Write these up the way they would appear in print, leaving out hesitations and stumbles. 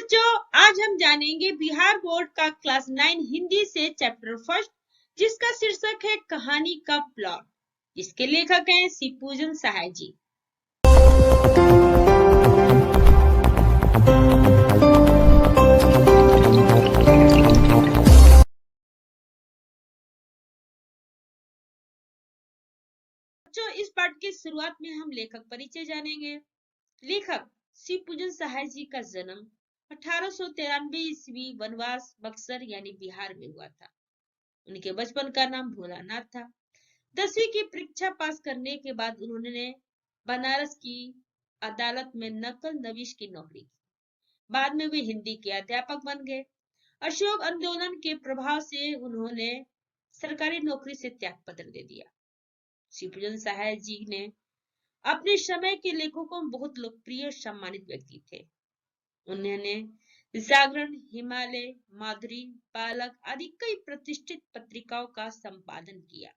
बच्चों, आज हम जानेंगे बिहार बोर्ड का क्लास 9 हिंदी से चैप्टर फर्स्ट, जिसका शीर्षक है कहानी का प्लॉट, जिसके लेखक हैं शिवपूजन सहाय जी। बच्चों, इस पाठ की शुरुआत में हम लेखक परिचय जानेंगे। लेखक शिवपूजन सहाय जी का जन्म 1893 ईस्वी वनवास बक्सर यानी बिहार में हुआ था। उनके बचपन का नाम भोलानाथ था। 10वीं की परीक्षा पास करने के बाद उन्होंने बनारस की अदालत में नकल नवीश की नौकरी की। बाद में वे हिंदी के अध्यापक बन गए। अशोक आंदोलन के प्रभाव से उन्होंने सरकारी नौकरी से त्याग पत्र दे दिया। शिवपूजन सहाय जी ने अपने समय के लेखकों में बहुत लोकप्रिय और सम्मानित व्यक्ति थे। उन्होंने जागरण, हिमालय, माधुरी, बालक आदि कई प्रतिष्ठित पत्रिकाओं का संपादन किया।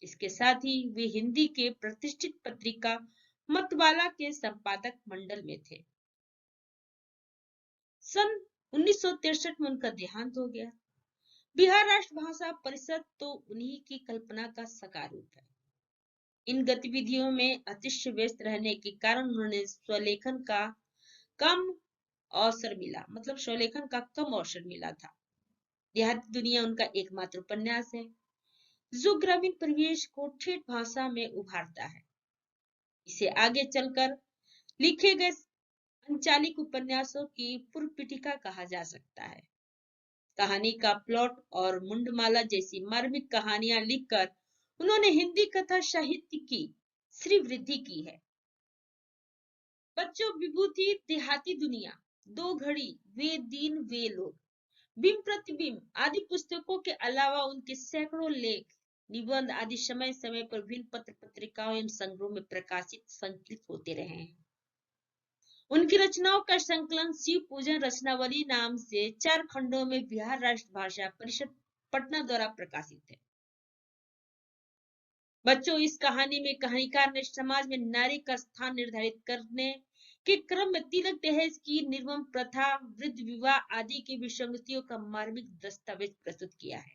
इसके साथ ही वे हिंदी के प्रतिष्ठित पत्रिका मतवाला के संपादक मंडल में थे। सन 1963 में उनका देहांत हो गया। बिहार राष्ट्र भाषा परिषद तो उन्हीं की कल्पना का साकार रूप है। इन गतिविधियों में अतिशय व्यस्त रहने के कारण उन्होंने स्वलेखन का कम अवसर मिला था। देहाती दुनिया उनका एकमात्र उपन्यास है, जो ग्रामीण परिवेश को ठेठ भाषा में उभारता है। इसे आगे चलकर लिखे गए अंचालिक उपन्यासों की पूर्व पीठिका कहा जा सकता है। कहानी का प्लॉट और मुंडमाला जैसी मार्मिक कहानियां लिखकर उन्होंने हिंदी कथा साहित्य की श्रीवृद्धि की है। बच्चों, विभूति, देहाती दुनिया, दो घड़ी, वे दिन वे लोग, बिंब प्रतिबिंब आदि पुस्तकों के अलावा उनके सैकड़ों लेख, निबंध आदि समय समय पर विभिन्न पत्र पत्रिकाओं एवं संग्रहों में प्रकाशित संकलित होते रहे हैं। उनकी रचनाओं का संकलन शिवपूजन रचनावली नाम से 4 खंडों में बिहार राष्ट्र भाषा परिषद पटना द्वारा प्रकाशित है। बच्चों, इस कहानी में कहानीकार ने समाज में नारी का स्थान निर्धारित करने के क्रम में तिलक दहेज की निर्मम प्रथा, वृद्ध विवाह आदि की विसंगतियों का मार्मिक दस्तावेज प्रस्तुत किया है।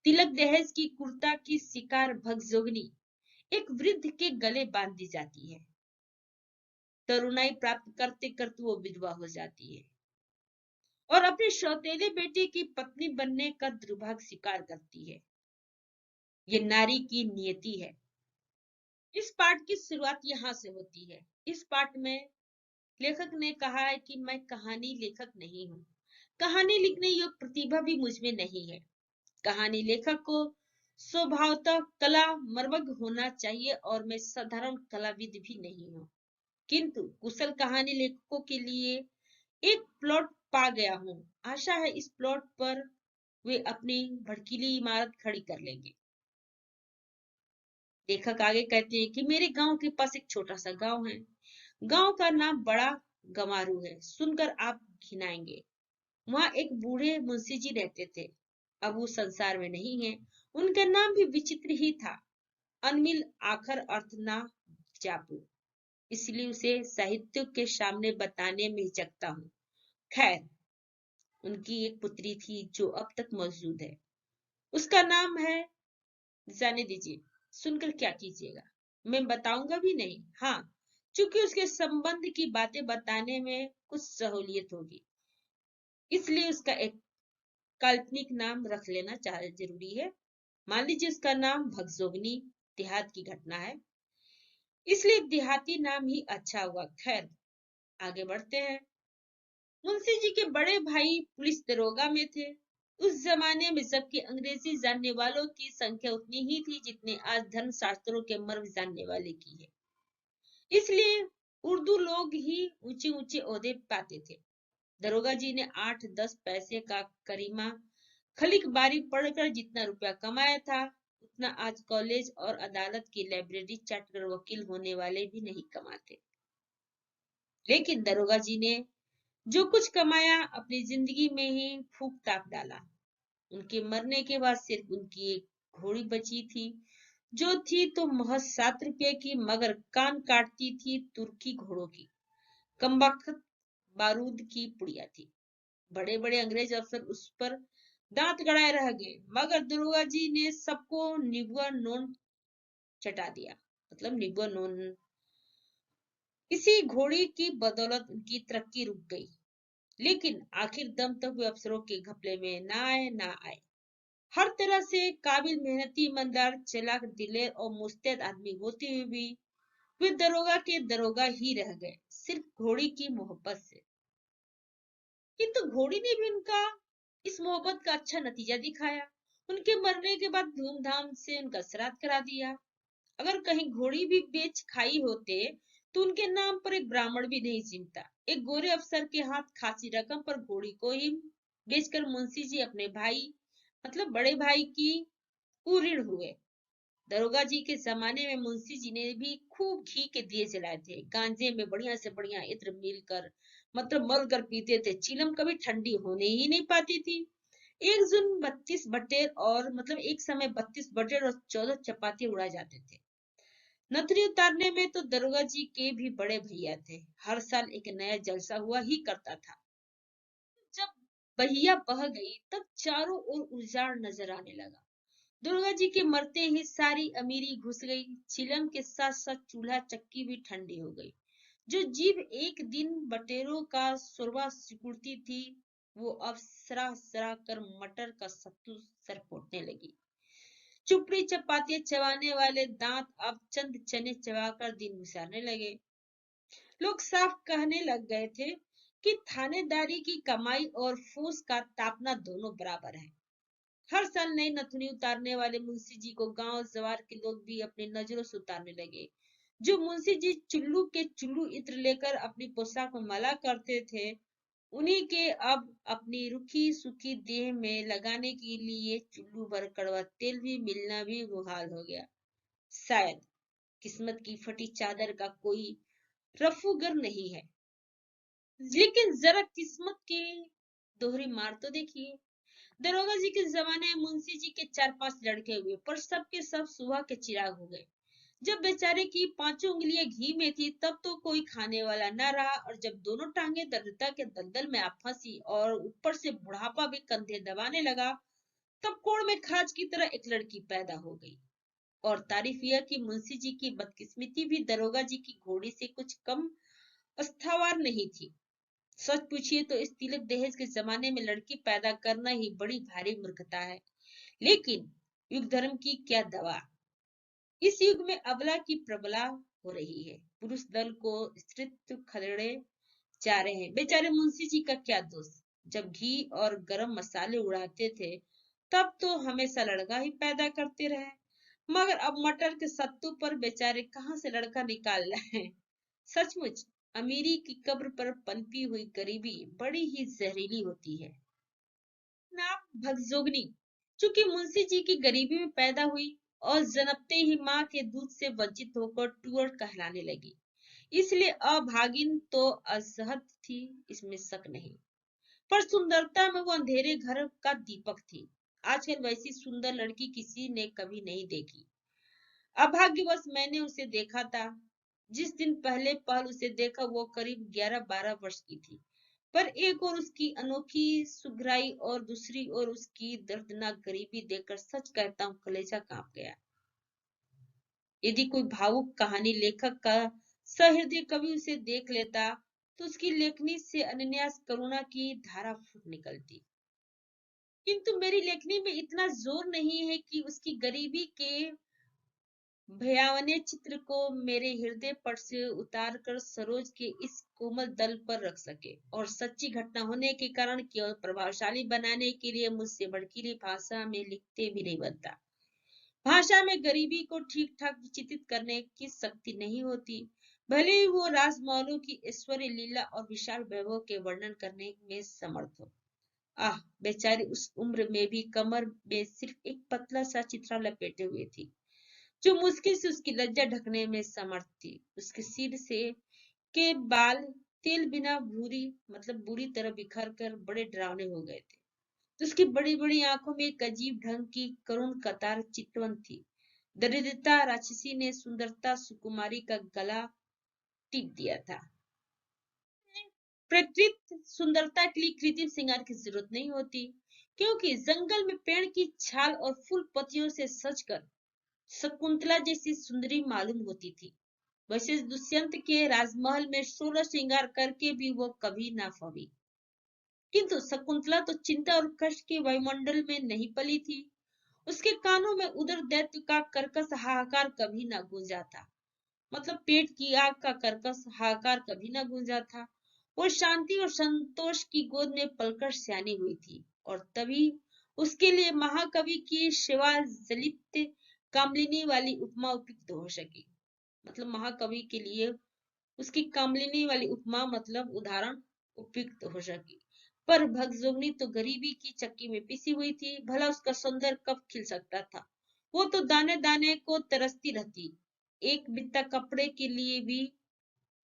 तिलक दहेज की क्रूरता की शिकार भगजोगनी एक वृद्ध के गले बांध दी जाती है। तरुणाई प्राप्त करते करते वो विधवा हो जाती है और अपने सौतेले बेटे की पत्नी बनने का दुर्भाग्य स्वीकार करती है। ये नारी की नियति है। इस पाठ की शुरुआत यहाँ से होती है। इस पाठ में लेखक ने कहा है कि मैं कहानी लेखक नहीं हूँ, कहानी लिखने योग्य प्रतिभा भी मुझ में नहीं है। कहानी लेखक को स्वभावतः कला मर्मज्ञ होना चाहिए और मैं साधारण कलाविद भी नहीं हूँ, किंतु कुशल कहानी लेखकों के लिए एक प्लॉट पा गया हूँ। आशा है इस प्लॉट पर वे अपनी भड़कीली इमारत खड़ी कर लेंगे। लेखक आगे कहते हैं कि मेरे गांव के पास एक छोटा सा गांव है। गांव का नाम बड़ा गंवारू है, सुनकर आप घिनाएंगे। वहां एक बूढ़े मुंशी जी रहते थे। अब वो संसार में नहीं है। उनका नाम भी विचित्र ही था, अनमिल, आखर अर्थ ना जापू। इसलिए उसे साहित्य के सामने बताने में हिचकता हूँ। खैर, उनकी एक पुत्री थी जो अब तक मौजूद है। उसका नाम है, जाने दीजिए, सुनकर क्या कीजिएगा, मैं बताऊंगा भी नहीं। हाँ, चूंकि उसके संबंध की बातें बताने में कुछ सहूलियत होगी, इसलिए उसका एक काल्पनिक नाम रख लेना जरूरी है। मान लीजिए उसका नाम भगजोगनी देहात की घटना है, इसलिए देहाती नाम ही अच्छा हुआ। खैर, आगे बढ़ते हैं। मुंशी जी के बड़े भाई पुलिस दरोगा में थे। उस जमाने में जबकि अंग्रेजी जानने वालों की संख्या उतनी ही थी जितने आज धर्म शास्त्रों के मर्म जानने वाले की है, इसलिए उर्दू लोग ही ऊंचे ऊंचे ओहदे पाते थे। दरोगा जी ने 8-10 पैसे का करीमा खलिक बारी पढ़कर जितना रुपया कमाया था, उतना आज कॉलेज और अदालत की लाइब्रेरी चाटकर वकील होने वाले भी नहीं कमाते। लेकिन दरोगा जी ने जो कुछ कमाया अपनी जिंदगी में ही फूंक ताप डाला। उनके मरने के बाद सिर्फ उनकी एक घोड़ी बची थी, जो थी तो महज 7 रुपये की, मगर कान काटती थी तुर्की घोड़ों की। कमबख्त बारूद की पुड़िया थी। बड़े बड़े अंग्रेज अफसर उस पर दांत गड़ाए रह गए, मगर दरोगा जी ने सबको निबुआ नोन चटा दिया। मतलब निबुआ नोन। इसी घोड़ी की बदौलत उनकी तरक्की रुक गई, लेकिन आखिर दम तक वे अफसरों के घपले में ना आए। हर तरह से काबिल, मेहनती, ईमानदार, चालाक, दिलेर और मुस्तैद आदमी होते हुए भी वे दरोगा के दरोगा ही रह गए, सिर्फ घोड़ी की मोहब्बत से। किंतु घोड़ी ने भी उनका इस मोहब्बत का अच्छा नतीजा दिखाया। उनके मरने के बाद धूमधाम से उनका श्राद्ध करा दिया। अगर कहीं घोड़ी भी बेच खाई होते तो उनके नाम पर एक ब्राह्मण भी नहीं चिंता। एक गोरे अफसर के हाथ खासी रकम पर घोड़ी को ही बेचकर मुंशी जी अपने भाई, मतलब बड़े भाई की कुऋण हुए। दरोगा जी के जमाने में मुंशी जी ने भी खूब घी के दिए जलाए थे, गांजे में बढ़िया से बढ़िया इत्र मिलकर, मतलब मल कर पीते थे। चिलम कभी ठंडी होने ही नहीं पाती थी। एक जून 32 बटेर और मतलब एक समय 32 बटेर और 14 चपाती उड़ा जाते थे। नथनी उतारने में तो दरोगा जी के भी बड़े भैया थे। हर साल एक नया जलसा हुआ ही करता था। जब बहिया बह गई तब चारों ओर उजाड़ नजर आने लगा। दुर्गा जी के मरते ही सारी अमीरी घुस गई। चिलम के साथ साथ चूल्हा चक्की भी ठंडी हो गई। जो जीभ एक दिन बटेरों का सुरवा सिकुड़ती थी, वो अब सरा सरा कर मटर का सत्तू सर फोड़ने लगी। चुपड़ी चपाती चबाने वाले दांत अब चंद चने चबाकर दिन गुजारने लगे। लोग साफ कहने लग गए थे कि थानेदारी की कमाई और फूस का तापना दोनों बराबर है। हर साल नई नथुनी उतारने वाले मुंशी जी को गांव जवार के लोग भी अपनी नजरों से उतारने लगे। जो मुंशी जी चुल्लू के चुल्लू इत्र लेकर अपनी पोशाक में मला करते थे, उन्हीं के अब अपनी रुखी सुखी देह में लगाने के लिए चुल्लू भर कड़वा तेल भी मिलना भी मुहाल हो गया। शायद किस्मत की फटी चादर का कोई रफूगर नहीं है, लेकिन जरा किस्मत की दोहरी मार तो देखिए। दरोगा जी के जमाने में मुंशी जी के 4-5 लड़के हुए, पर सब के सब सुबह के चिराग हो गए। जब बेचारे की 5 उंगलियां घी में थी तब तो कोई खाने वाला न रहा, और जब दोनों टांगे दरिद्रता के दलदल में आ फंसी और ऊपर से बुढ़ापा भी कंधे दबाने लगा, तब कोड़ में खाज की तरह एक लड़की पैदा हो गई। और तारीफ यह कि मुंशी जी की बदकिस्मती भी दरोगा जी की घोड़ी से कुछ कम अस्थावार नहीं थी। सच पूछिए तो इस तिलक दहेज के जमाने में लड़की पैदा करना ही बड़ी भारी मूर्खता है। लेकिन युग धर्म की क्या दवा। इस युग में अबला की प्रबला हो रही है। पुरुष दल को स्त्रीत्व खदेड़े जा रहे हैं। बेचारे मुंशी जी का क्या दोष। जब घी और गरम मसाले उड़ाते थे तब तो हमेशा लड़का ही पैदा करते रहे, मगर अब मटर के सत्तू पर बेचारे कहाँ से लड़का निकाल रहे हैं। सचमुच अमीरी की कब्र पर पनपी हुई गरीबी बड़ी ही जहरीली होती है। नाम भगजोगनी, चूंकि मुंशी जी की गरीबी में पैदा हुई और जन्मते ही माँ के दूध से वंचित होकर टूअर कहलाने लगी, इसलिए अभागिन तो असहद थी, इसमें शक नहीं। पर सुंदरता में वो अंधेरे घर का दीपक थी। आजकल वैसी सुंदर लड़की किसी ने कभी नहीं देखी। अभाग्यवश मैंने उसे देखा था। जिस दिन पहले पहल उसे देखा वो करीब 11-12 वर्ष की थी। पर एक और उसकी अनोखी सुघराई और दूसरी ओर उसकी दर्दनाक गरीबी देखकर सच कहता हूँ कलेजा कांप गया। यदि कोई भावुक कहानी लेखक का सहृदय कवि उसे देख लेता तो उसकी लेखनी से अनन्यास करुणा की धारा फूट निकलती। किंतु मेरी लेखनी में इतना जोर नहीं है कि उसकी गरीबी के भयावने चित्र को मेरे हृदय पट से उतार कर सरोज के इस कोमल दल पर रख सके, और सच्ची घटना होने के कारण केवल प्रभावशाली बनाने के लिए मुझसे भड़कीली भाषा में लिखते भी नहीं बनता। भाषा में गरीबी को ठीक ठाक विचित्रित करने की शक्ति नहीं होती, भले ही वो राजमौलों की ऐश्वर्य लीला और विशाल वैभव के वर्णन करने में समर्थ हो। आह, बेचारी उस उम्र में भी कमर में सिर्फ एक पतला सा चित्रा लपेटे हुए थी, जो मुश्किल से उसकी लज्जा ढकने में समर्थ थी। उसके सिर से के बाल तेल बिना भूरी, मतलब बुरी तरह बिखर कर बड़े डरावने हो गए थे। उसकी बड़ी बड़ी आंखों में एक अजीब ढंग की करुण कतार चितवन थी। दरिद्रता राक्षसी ने सुंदरता सुकुमारी का गला टीप दिया था। प्रकृति सुंदरता के लिए कृत्रिम श्रृंगार की जरूरत नहीं होती, क्योंकि जंगल में पेड़ की छाल और फूल पत्तियों से सजकर शकुंतला जैसी सुंदरी मालूम होती थी। वैसे दुष्यंत के राजमहल में 16 श्रृंगार करके भी वो कभी ना फबी। किंतु शकुंतला तो चिंता और कष्ट के वायुमंडल में नहीं पली थी। उसके कानों में उदर दैत्य का कर्कश हाहाकार कभी ना गूंजा था। मतलब पेट की आग का कर्कश हाहाकार कभी ना गूंजा था। वो शांति और संतोष की गोद में पलकर सयानी हुई थी, और तभी उसके लिए महाकवि की शिवा जलित कामलिनी वाली उपमा उपयुक्त हो सकी। मतलब महाकवि के लिए उसकी कामलिनी वाली उपमा मतलब उदाहरण उपयुक्त हो सकी। पर भगजोगनी तो गरीबी की चक्की में पिसी हुई थी, भला उसका सौंदर्य कब खिल सकता था। वो तो दाने दाने को तरसती रहती, एक बित्ता कपड़े के लिए भी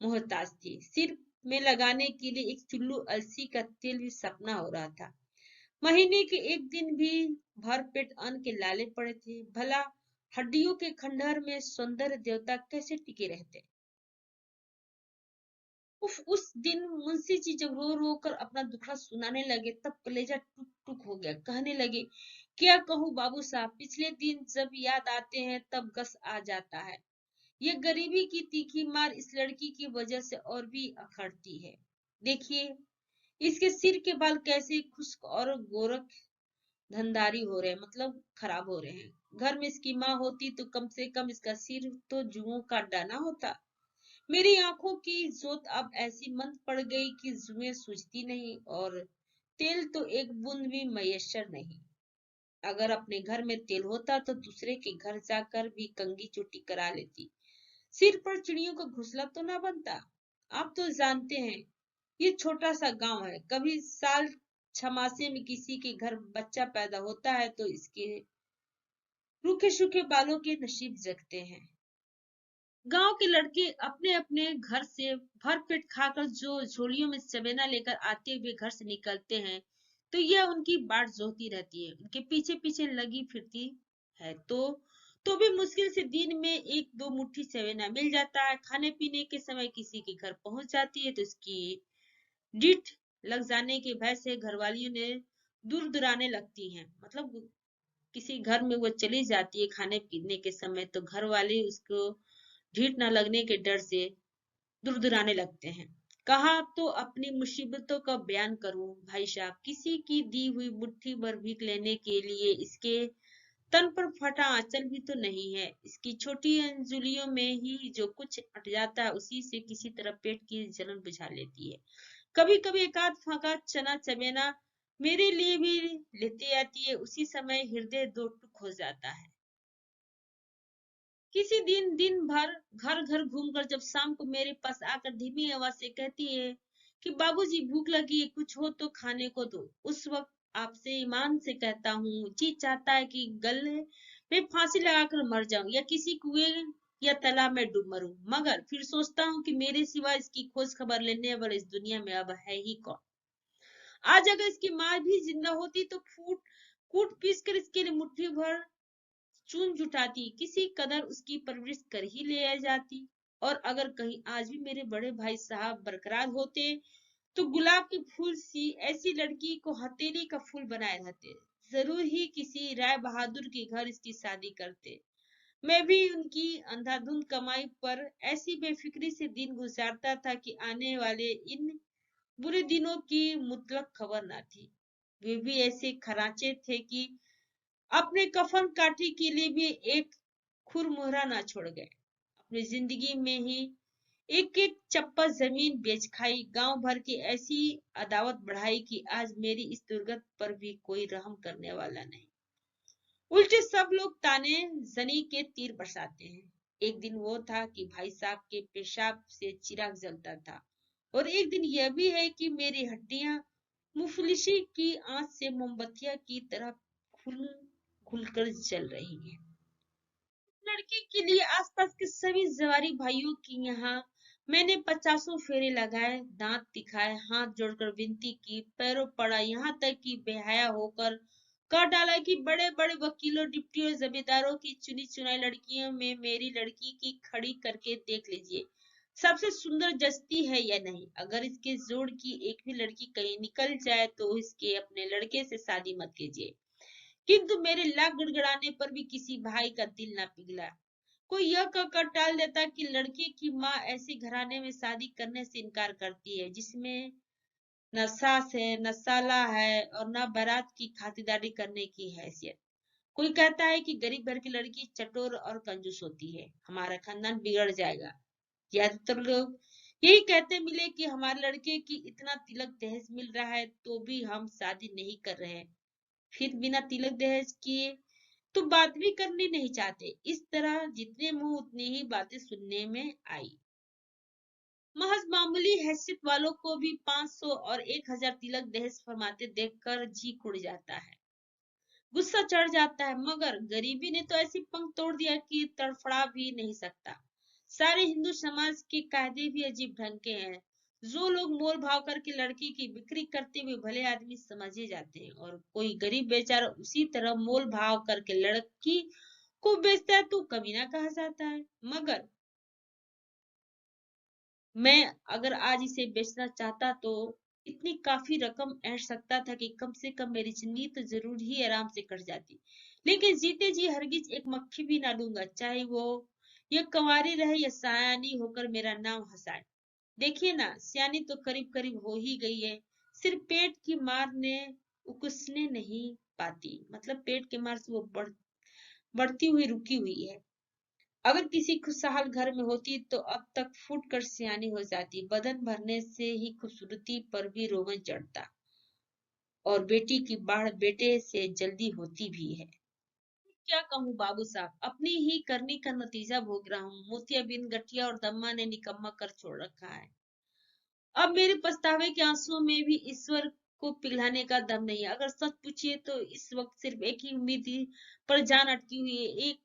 मोहताज थी। सिर में लगाने के लिए एक चुल्लू अलसी का तेल भी सपना हो रहा था। महीने के एक दिन भी भर पेट अन्न के लाले पड़े थे। भला हड्डियों के खंडहर में सौंदर्य देवता कैसे टिके रहते। उस दिन मुंशी जी जब रो रो कर अपना दुखड़ा सुनाने लगे, तब कलेजा टुक टुक हो गया। कहने लगे, क्या कहूँ बाबू साहब, पिछले दिन जब याद आते हैं तब गस आ जाता है। ये गरीबी की तीखी मार इस लड़की की वजह से और भी अखड़ती है। देखिए इसके सिर के बाल कैसे खुश्क और गोरख धंधारी हो रहे हैं, मतलब खराब हो रहे हैं। घर में इसकी माँ होती तो कम से कम इसका सिर तो जुओं का डाना होता। मेरी आंखों की जोत अब ऐसी मंद पड़ गई कि जुएं सूझती नहीं, और तेल तो एक बूंद भी मयसर नहीं। अगर अपने घर में तेल होता तो दूसरे के घर जाकर भी कंगी चोटी करा लेती। सिर पर चिड़ियों का घोंसला तो ना बनता। आप तो जानते हैं ये छोटा सा गांव है, कभी साल छमासे में किसी के घर बच्चा पैदा होता है तो इसके रूखे सूखे बालों के नसीब जगते हैं। गांव के लड़के अपने अपने घर से भर पेट खाकर जो झोलियों में चबेना लेकर आते हुए घर से निकलते हैं, तो यह उनकी बाट जोहती रहती है, उनके पीछे पीछे लगी फिरती है। तो भी मुश्किल से दिन में एक दो मुट्ठी चबेना मिल जाता है। खाने पीने के समय किसी के घर पहुंच जाती है तो इसकी डिठ लग जाने के भय से घरवालियों ने दूर दुराने लगती हैं। मतलब किसी घर में वो चली जाती है खाने पीने के समय, तो घर वाले उसको ढीठ न लगने के डर से दुरदुराने लगते हैं। कहा तो अपनी मुसीबतों का बयान करूं भाई साहब, किसी की दी हुई मुट्ठी भर भीख लेने के लिए इसके तन पर फटा आंचल भी तो नहीं है। इसकी छोटी अंजुलियों में ही जो कुछ अट जाता है उसी से किसी तरह पेट की जलन बुझा लेती है। कभी कभी एकाध फाका चना चबेना मेरे लिए भी लेते आती है, उसी समय हृदय दो टुक हो जाता है। किसी दिन दिन भर घर घर घूमकर जब शाम को मेरे पास आकर धीमी आवाज से कहती है कि बाबूजी भूख लगी है, कुछ हो तो खाने को दो, उस वक्त आपसे ईमान से कहता हूँ जी चाहता है कि गले में फांसी लगाकर मर जाऊं या किसी कुएं या तालाब में डूब मरूं। मगर फिर सोचता हूँ कि मेरे सिवा इसकी खोज खबर लेने वाले इस दुनिया में अब है ही कौन। आज अगर इसकी माँ भी जिंदा होती तो फूट कूट पीस कर इसके लिए मुट्ठी भर चून जुटाती, किसी कदर उसकी परवरिश कर ही ले जाती। और अगर कहीं आज भी मेरे बड़े भाई साहब बरकरार होते तो गुलाब के फूल सी ऐसी लड़की को हथेली का फूल बनाए रहते। जरूर ही किसी राय बहादुर के घर इसकी शादी करते। मैं भी उनकी अंधाधुंध कमाई पर ऐसी बेफिक्री से दिन गुजारता था कि आने वाले इन बुरे दिनों की मुतलक खबर न थी। वे भी ऐसे खराचे थे कि अपने कफन काठी के लिए भी एक खुरमुहरा ना छोड़ गए। अपनी जिंदगी में ही एक एक चप्पा जमीन बेच खाई, गांव भर की ऐसी अदावत बढ़ाई कि आज मेरी इस दुर्गत पर भी कोई रहम करने वाला नहीं। उल्टे सब लोग ताने जनी के तीर बरसाते हैं। एक दिन वो था कि भाई साहब के पेशाब से चिराग जलता था, और एक दिन यह भी है कि मेरी हड्डियां मुफलिसी की आंच से मोमबत्तियां की तरह खुल खुलकर जल रही है। लड़की के लिए आसपास के सभी जवारी भाइयों की यहाँ मैंने पचासों फेरे लगाए, दांत दिखाए, हाथ जोड़कर विनती की, पैरों पड़ा, यहाँ तक कि बेहया होकर कह डाला कि बड़े बड़े वकीलों डिप्टी और जमींदारों की चुनी चुनाई लड़कियों में मेरी लड़की की खड़ी करके देख लीजिए। सबसे सुंदर जचती है या नहीं। अगर इसके जोड़ की एक भी लड़की कहीं निकल जाए तो इसके अपने लड़के से शादी मत कीजिए। किंतु मेरे लाख गड़गड़ाने पर भी किसी भाई का दिल ना पिघला। कोई यह कहकर टाल देता कि लड़के की माँ ऐसे घराने में शादी करने से इनकार करती है जिसमें न सास है, न साला है और न बारात की खातिरदारी करने की हैसियत। कोई कहता है कि गरीब घर की लड़की चटोर और कंजूस होती है, हमारा खानदान बिगड़ जाएगा। ज्यादातर लोग यही कहते मिले कि हमारे लड़के की इतना तिलक दहेज मिल रहा है तो भी हम शादी नहीं कर रहे हैं। फिर बिना तिलक दहेज किए तो बात भी करनी नहीं चाहते। इस तरह जितने मुंह उतनी ही बातें सुनने में आई। महज मामूली हैसियत वालों को भी 500 और 1000 तिलक दहेज फरमाते देखकर जी उड़ जाता है, गुस्सा चढ़ जाता है। मगर गरीबी ने तो ऐसी पंख तोड़ दिया कि तड़फड़ा भी नहीं सकता। सारे हिंदू समाज के कायदे भी अजीब ढंग के हैं। जो लोग मोल भाव करके लड़की की बिक्री करते हुए भले आदमी समझे जाते हैं और कोई गरीब बेचारा उसी तरह मोल भाव करके लड़की को बेचता है तो कमीना कहा जाता है। मगर मैं अगर आज इसे बेचना चाहता तो इतनी काफी रकम ऐंठ सकता था कि कम से कम मेरी जिंदगी तो जरूर ही आराम से कट जाती। लेकिन जीते जी हरगिज एक मक्खी भी ना लूंगा, चाहे वो ये कंवारी रहे या सयानी होकर मेरा नाम हंसाए। देखिए ना, सियानी तो करीब करीब हो ही गई है, सिर्फ पेट की मार ने उकसने नहीं पाती। मतलब पेट के मार से वो बढ़ती हुई रुकी हुई है। अगर किसी खुशहाल घर में होती तो अब तक फूट कर सियानी हो जाती। बदन भरने से ही खूबसूरती पर भी रोगन चढ़ता और बेटी की बाढ़ बेटे से जल्दी होती भी है। क्या कहूँ बाबू साहब, अपनी ही करनी का नतीजा भोग रहा हूँ। मोतियाबिंद, गठिया और दम्मा ने निकम्मा कर छोड़ रखा है। अब मेरे पछतावे के आंसुओं में भी ईश्वर को पिघलाने का दम नहीं है। अगर सच पूछिए तो इस वक्त सिर्फ एक ही उम्मीद पर जान अटकी हुई है। एक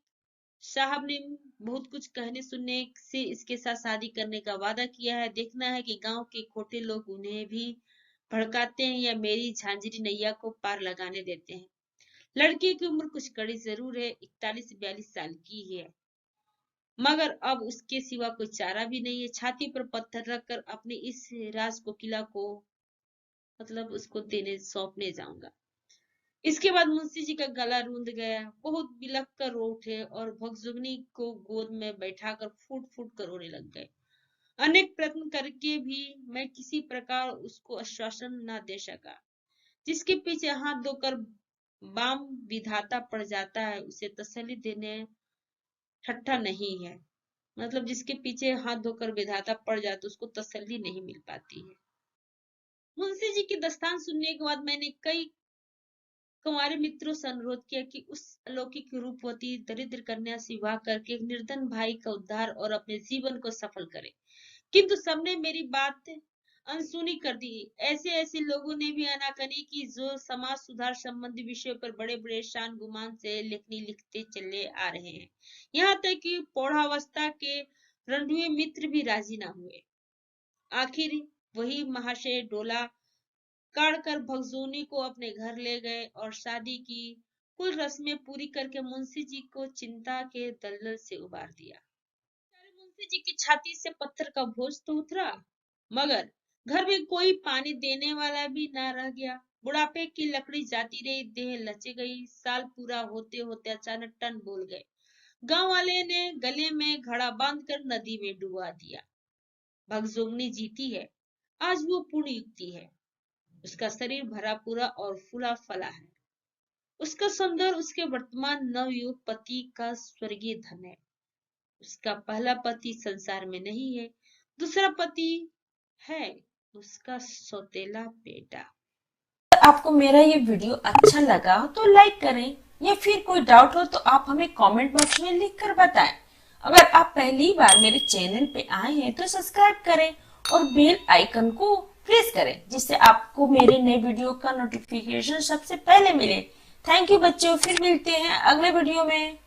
साहब ने बहुत कुछ कहने सुनने से इसके साथ शादी करने का वादा किया है। देखना है कि गांव के खोटे लोग उन्हें भी भड़काते हैं या मेरी झांझरी नैया को पार लगाने देते हैं। लड़की की उम्र कुछ कड़ी जरूर है, 41-42 साल की है, मगर अब उसके सिवा कोई चारा भी नहीं है। छाती पर पत्थर रखकर अपने इस राज को किला को मतलब उसको देने सौंपने जाऊंगा। इसके बाद मुंशी जी का गला रूंध गया, बहुत बिलख कर रो उठे और भगजुगनी को गोद में बैठाकर फूट फूट कर रोने लग गए। अनेक प्रयत्न करके भी मैं किसी प्रकार उसको आश्वासन न दे सका। जिसके पीछे हाथ धोकर बाम विधाता पड़ जाता है उसे तसल्ली देने ठट्ठा नहीं है। मतलब जिसके पीछे हाथ धोकर विधाता पड़ जाता उसको तसल्ली नहीं मिल पाती है। मुंशी जी की दास्तान सुनने के बाद मैंने कई कुंवारे मित्रों से अनुरोध किया कि उस अलौकिक रूपवती दरिद्र कन्या से विवाह करके एक निर्धन भाई का उद्धार और अपने जीवन को सफल करे। किंतु सबने मेरी बात अनसुनी कर दी। ऐसे ऐसे लोगों ने भी आनाकानी की जो समाज सुधार संबंधी विषयों पर बड़े बड़े शान गुमान से लेखनी लिखते चले आ रहे हैं। यहाँ तक कि पौढ़ावस्था के रणधुए मित्र भी राजी न हुए। आखिर वही महाशय डोला काढ़कर भगजोनी को अपने घर ले गए और शादी की कुल रस्में पूरी करके मुंशी जी को चिंता के दलदल से उबार दिया। मुंशी जी की छाती से पत्थर का बोझ तो उतरा, मगर घर में कोई पानी देने वाला भी ना रह गया। बुढ़ापे की लकड़ी जाती रही, देह लचे गई। साल पूरा होते होते अचानक टन बोल गए। गांव वाले ने गले में घड़ा बांधकर नदी में डुबा दिया। भगजोगनी जीती है, आज वो पूर्ण युक्ति है। उसका शरीर भरा पूरा और फूला फला है। उसका सौंदर्य उसके वर्तमान नवयुवक पति का स्वर्गीय धन है। उसका पहला पति संसार में नहीं है, दूसरा पति है उसका सौतेला बेटा। अगर आपको मेरा ये वीडियो अच्छा लगा तो लाइक करें, या फिर कोई डाउट हो तो आप हमें कमेंट बॉक्स में लिख कर बताएं। अगर आप पहली बार मेरे चैनल पे आए हैं तो सब्सक्राइब करें और बेल आइकन को प्रेस करें, जिससे आपको मेरे नए वीडियो का नोटिफिकेशन सबसे पहले मिले। थैंक यू बच्चों, फिर मिलते हैं अगले वीडियो में।